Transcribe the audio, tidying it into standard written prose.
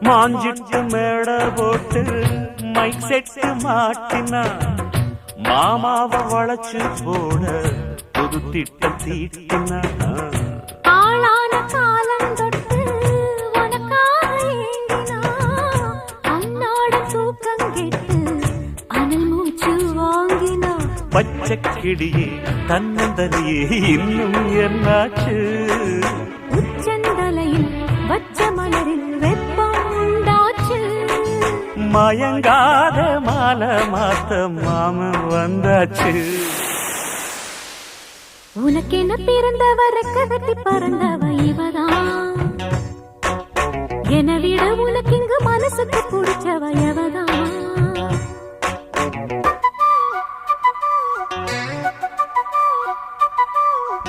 மாஞ்சிட்டு மேட போட்டு mic set மாட்டினா மாமாவை வளைச்சு போட புது திட்டம் தீட்டினா ஆளான காலம் தொட்டு உனக்காக ஏங்கினா அன்னாட தூக்கம் கெட்டு அனல் மூச்சு வாங்கினா பச்சை கிளியே தன்னந்தனியே இன்னும் என்னாச்சு உச்சந்தலையில் வச்ச மலரில் வெப்பம் உண்டாச்சு மயங்காத மாலை மாத்த மாமன் வந்தாச்சு உனக்கென பிறந்தவ ரெக்ககட்டி பறந்தவ இவதான் என விட உனக்கு இங்கு மனசுக்கு பிடிச்சவ எவதான்